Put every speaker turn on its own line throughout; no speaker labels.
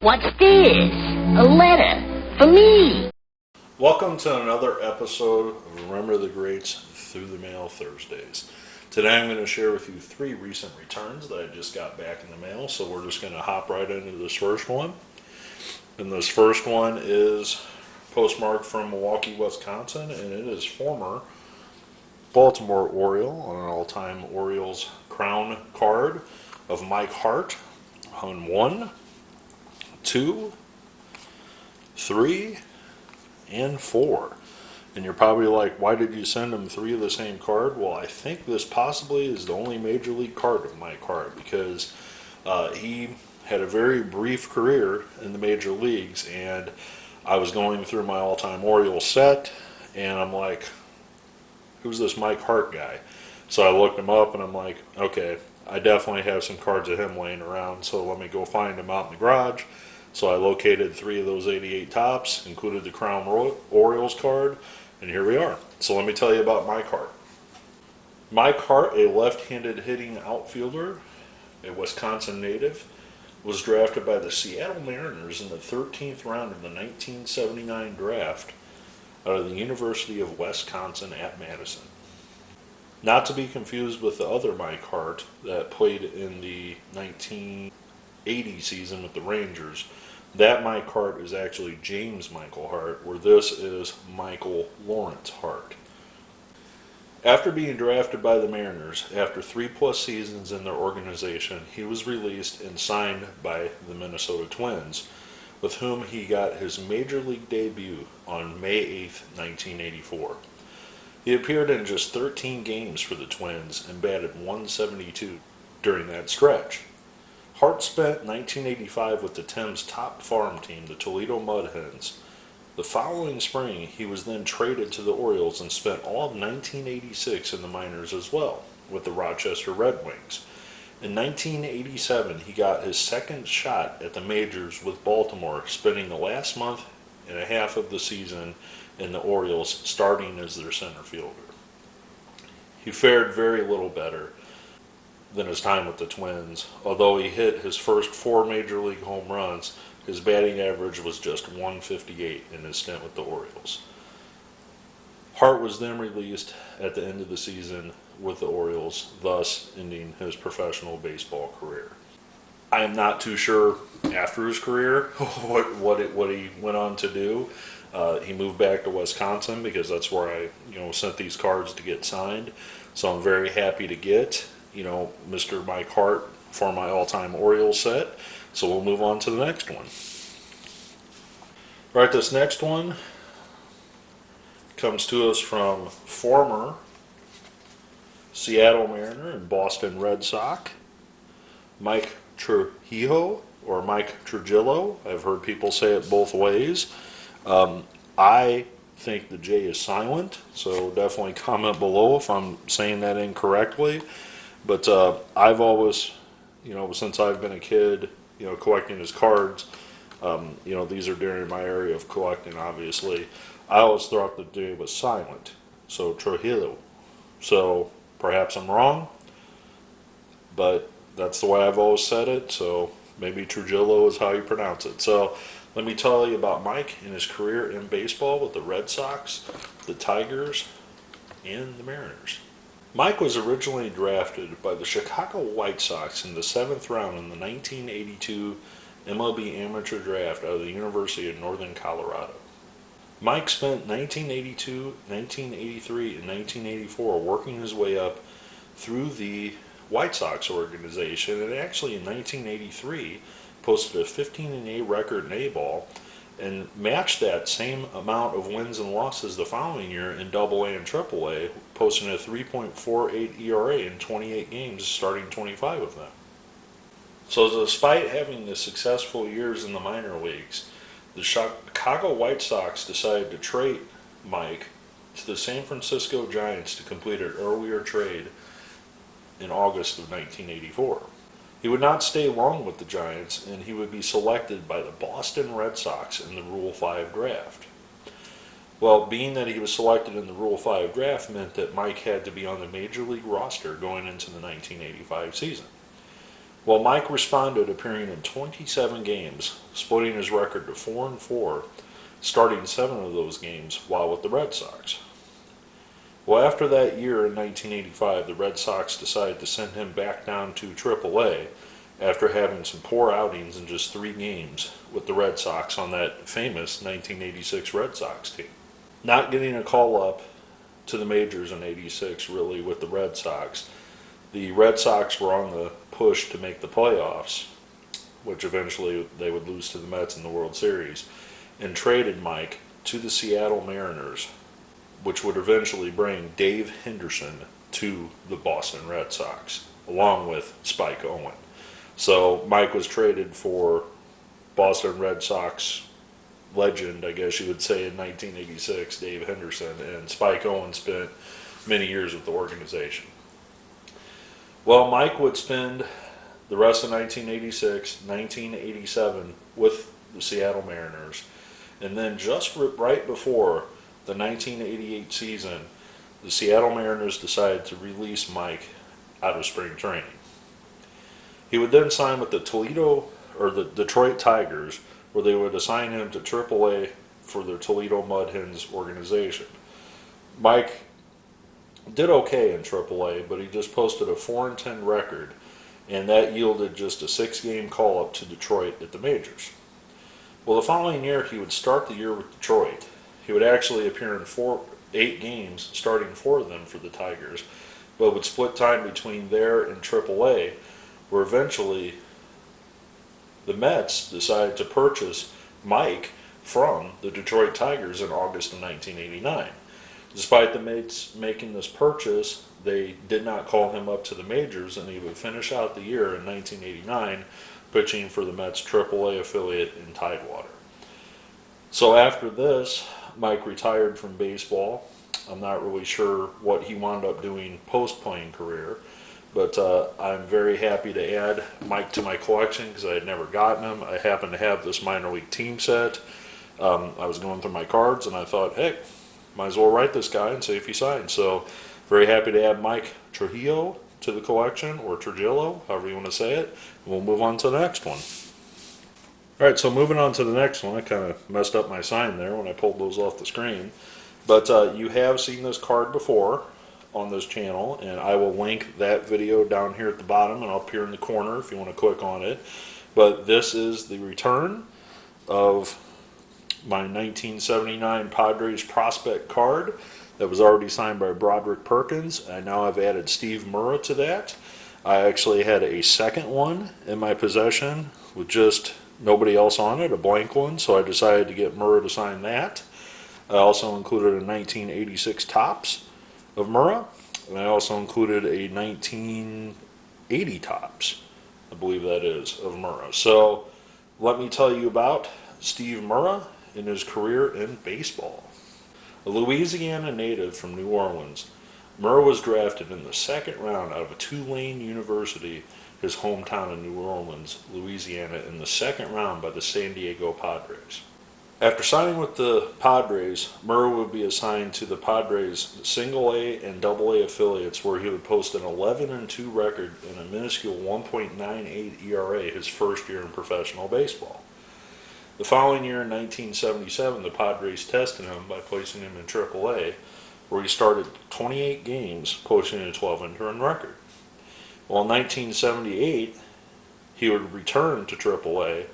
What's this? A letter for me.
Welcome to another episode of Remember the Greats Through the Mail Thursdays. Today I'm going to share with you 3 recent returns that I just got back in the mail, so we're just going to hop right into this first one. And this first one is postmarked from Milwaukee, Wisconsin, and it is former Baltimore Oriole on an all-time Orioles crown card of Mike Hart on 1, 2, 3, and 4. And you're probably like, why did you send him 3 of the same card? Well, I think this possibly is the only major league card of Mike Hart, because he had a very brief career in the major leagues, and I was going through my all-time Orioles set, and I'm like, who's this Mike Hart guy? So I looked him up, and I'm like, okay, I definitely have some cards of him laying around, so let me go find him out in the garage. So I located 3 of those 88 tops, included the Crown Orioles card, and here we are. So let me tell you about Mike Hart. Mike Hart, a left-handed hitting outfielder, a Wisconsin native, was drafted by the Seattle Mariners in the 13th round of the 1979 draft out of the University of Wisconsin at Madison. Not to be confused with the other Mike Hart that played in the 1980 season with the Rangers. That Mike Hart is actually James Michael Hart, where this is Michael Lawrence Hart. After being drafted by the Mariners, after 3+ seasons in their organization, he was released and signed by the Minnesota Twins, with whom he got his major league debut on May 8, 1984. He appeared in just 13 games for the Twins and batted .172 during that stretch. Hart spent 1985 with the Tim's top farm team, the Toledo Mud Hens. The following spring, he was then traded to the Orioles and spent all of 1986 in the minors as well, with the Rochester Red Wings. In 1987, he got his second shot at the majors with Baltimore, spending the last month and a half of the season in the Orioles, starting as their center fielder. He fared very little better than his time with the Twins. Although he hit his first 4 major league home runs, his batting average was just .158 in his stint with the Orioles. Hart was then released at the end of the season with the Orioles, thus ending his professional baseball career. I am not too sure after his career what he went on to do. He moved back to Wisconsin because that's where I sent these cards to get signed. So I'm very happy to get Mr. Mike Hart for my all-time Orioles set. So we'll move on to the next one. Right, this next one comes to us from former Seattle Mariner and Boston Red Sox, Mike Trujillo, or Mike Trujillo. I've heard people say it both ways. I think the J is silent, so definitely comment below if I'm saying that incorrectly. But I've always, since I've been a kid, collecting his cards, these are during my area of collecting, obviously. I always thought the J was silent, so Trujillo. So perhaps I'm wrong, but that's the way I've always said it, so maybe Trujillo is how you pronounce it. So let me tell you about Mike and his career in baseball with the Red Sox, the Tigers, and the Mariners. Mike was originally drafted by the Chicago White Sox in the 7th round in the 1982 MLB Amateur Draft out of the University of Northern Colorado. Mike spent 1982, 1983, and 1984 working his way up through the White Sox organization, and actually in 1983 posted a 15-8 record in A-ball and matched that same amount of wins and losses the following year in AA and AAA, posting a 3.48 ERA in 28 games, starting 25 of them. So despite having the successful years in the minor leagues, the Chicago White Sox decided to trade Mike to the San Francisco Giants to complete an earlier trade in August of 1984. He would not stay long with the Giants, and he would be selected by the Boston Red Sox in the Rule 5 draft. Well, being that he was selected in the Rule 5 draft meant that Mike had to be on the Major League roster going into the 1985 season. Well, Mike responded, appearing in 27 games, splitting his record to 4-4, starting 7 of those games while with the Red Sox. Well, after that year in 1985, the Red Sox decided to send him back down to AAA after having some poor outings in just 3 games with the Red Sox on that famous 1986 Red Sox team. Not getting a call up to the majors in '86 really with the Red Sox, the Red Sox were on the push to make the playoffs, which eventually they would lose to the Mets in the World Series, and traded Mike to the Seattle Mariners, which would eventually bring Dave Henderson to the Boston Red Sox, along with Spike Owen. So Mike was traded for Boston Red Sox legend, I guess you would say, in 1986, Dave Henderson, and Spike Owen spent many years with the organization. Well, Mike would spend the rest of 1986, 1987 with the Seattle Mariners, and then just right before the 1988 season, the Seattle Mariners decided to release Mike out of spring training. He would then sign with the Detroit Tigers, where they would assign him to AAA for their Toledo Mud Hens organization. Mike did okay in AAA, but he just posted a 4-10 record, and that yielded just a 6-game call-up to Detroit at the majors. Well, the following year, he would start the year with Detroit. He would actually appear in 8 games, starting 4 of them for the Tigers, but would split time between there and AAA, where eventually the Mets decided to purchase Mike from the Detroit Tigers in August of 1989. Despite the Mets making this purchase, they did not call him up to the majors, and he would finish out the year in 1989 pitching for the Mets AAA affiliate in Tidewater. So after this, Mike retired from baseball. I'm not really sure what he wound up doing post-playing career, but I'm very happy to add Mike to my collection because I had never gotten him. I happened to have this minor league team set. I was going through my cards and I thought, hey, might as well write this guy and see if he signs. So very happy to add Mike Trujillo to the collection, or Trujillo, however you want to say it. And we'll move on to the next one. All right, so moving on to the next one. I kind of messed up my sign there when I pulled those off the screen. But you have seen this card before on this channel, and I will link that video down here at the bottom and up here in the corner if you want to click on it. But this is the return of my 1979 Padres prospect card that was already signed by Broderick Perkins. I now have added Steve Mura to that. I actually had a second one in my possession with just nobody else on it, a blank one, so I decided to get Mura to sign that. I also included a 1986 Topps of Mura, and I also included a 1980 Topps, I believe that is, of Mura. So let me tell you about Steve Mura and his career in baseball. A Louisiana native from New Orleans, Mura was drafted in the 2nd round out of Tulane University, his hometown in New Orleans, Louisiana, in the 2nd round by the San Diego Padres. After signing with the Padres, Mura would be assigned to the Padres' single-A and double-A affiliates, where he would post an 11-2 record and a minuscule 1.98 ERA his first year in professional baseball. The following year, in 1977, the Padres tested him by placing him in AAA, where he started 28 games, posting a 12-run record. Well, in 1978, he would return to AAA,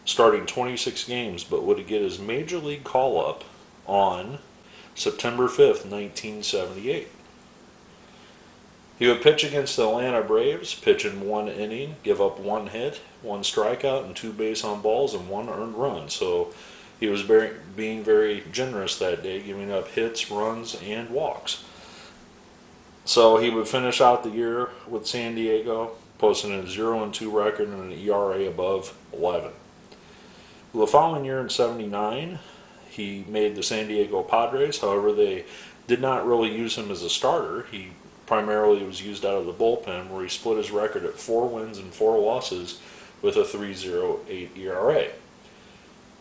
starting 26 games, but would get his major league call-up on September 5th, 1978. He would pitch against the Atlanta Braves, pitch in 1 inning, give up 1 hit, 1 strikeout, and 2 base on balls, and 1 earned run. So he was being very generous that day, giving up hits, runs, and walks. So he would finish out the year with San Diego, posting a 0-2 record and an ERA above 11. Well, the following year in '79, he made the San Diego Padres. However, they did not really use him as a starter. He primarily was used out of the bullpen, where he split his record at 4 wins and 4 losses with a 3.08 ERA.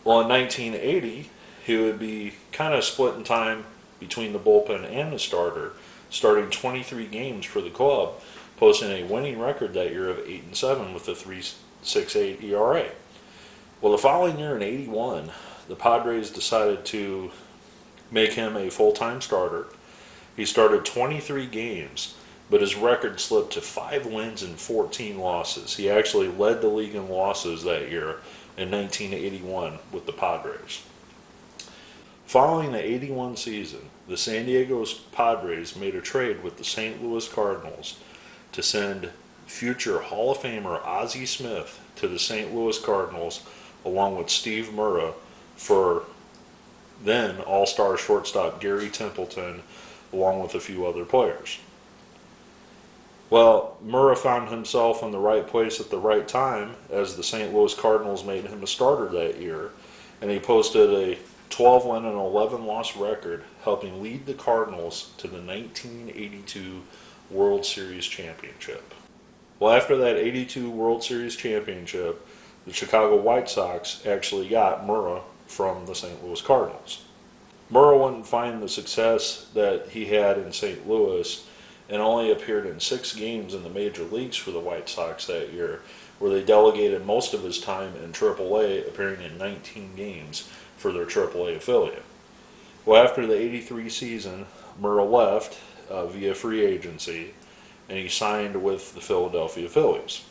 Well, in 1980, he would be kind of split in time between the bullpen and the starter, starting 23 games for the club, posting a winning record that year of 8-7 with a 3.68 ERA. Well, the following year in '81, the Padres decided to make him a full-time starter. He started 23 games, but his record slipped to 5 wins and 14 losses. He actually led the league in losses that year in 1981 with the Padres. Following the '81 season, the San Diego Padres made a trade with the St. Louis Cardinals to send future Hall of Famer Ozzie Smith to the St. Louis Cardinals along with Steve Mura for then all-star shortstop Gary Templeton along with a few other players. Well, Mura found himself in the right place at the right time as the St. Louis Cardinals made him a starter that year, and he posted a 12-win and 11-loss record, helping lead the Cardinals to the 1982 World Series championship. Well, after that '82 World Series championship, the Chicago White Sox actually got Mura from the St. Louis Cardinals. Mura wouldn't find the success that he had in St. Louis and only appeared in 6 games in the major leagues for the White Sox that year, where they delegated most of his time in AAA, appearing in 19 games for their AAA affiliate. Well, after the '83 season, Mura left via free agency, and he signed with the Philadelphia Phillies.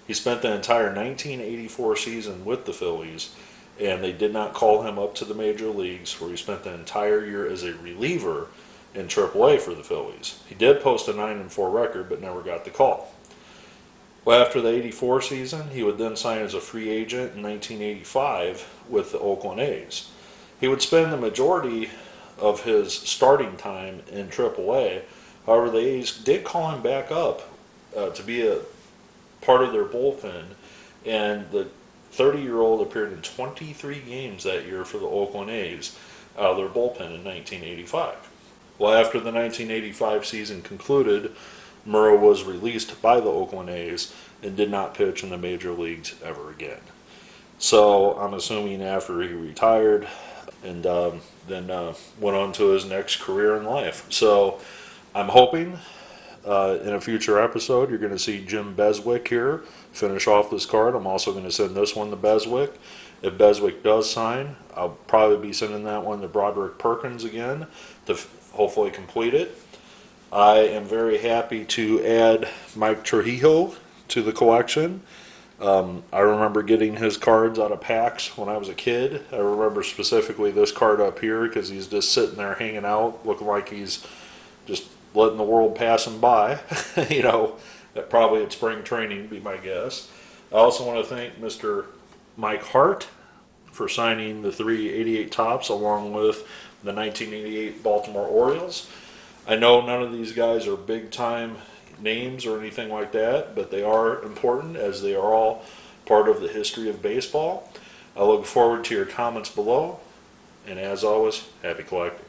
He spent the entire 1984 season with the Phillies, and they did not call him up to the major leagues, where he spent the entire year as a reliever in AAA for the Phillies. He did post a 9-4 record, but never got the call. Well, after the '84 season, he would then sign as a free agent in 1985 with the Oakland A's. He would spend the majority of his starting time in AAA. However, the A's did call him back up to be a part of their bullpen, and the 30-year-old appeared in 23 games that year for the Oakland A's out of their bullpen in 1985. Well, after the 1985 season concluded, Mura was released by the Oakland A's and did not pitch in the major leagues ever again. So I'm assuming after he retired and then went on to his next career in life. So I'm hoping in a future episode you're going to see Jim Beswick here finish off this card. I'm also going to send this one to Beswick. If Beswick does sign, I'll probably be sending that one to Broderick Perkins again to hopefully complete it. I am very happy to add Mike Trujillo to the collection. I remember getting his cards out of packs when I was a kid. I remember specifically this card up here because he's just sitting there hanging out, looking like he's just letting the world pass him by. You know, that probably at spring training would be my guess. I also want to thank Mr. Mike Hart for signing the 388 tops along with the 1988 Baltimore Orioles. I know none of these guys are big-time names or anything like that, but they are important as they are all part of the history of baseball. I look forward to your comments below, and as always, happy collecting.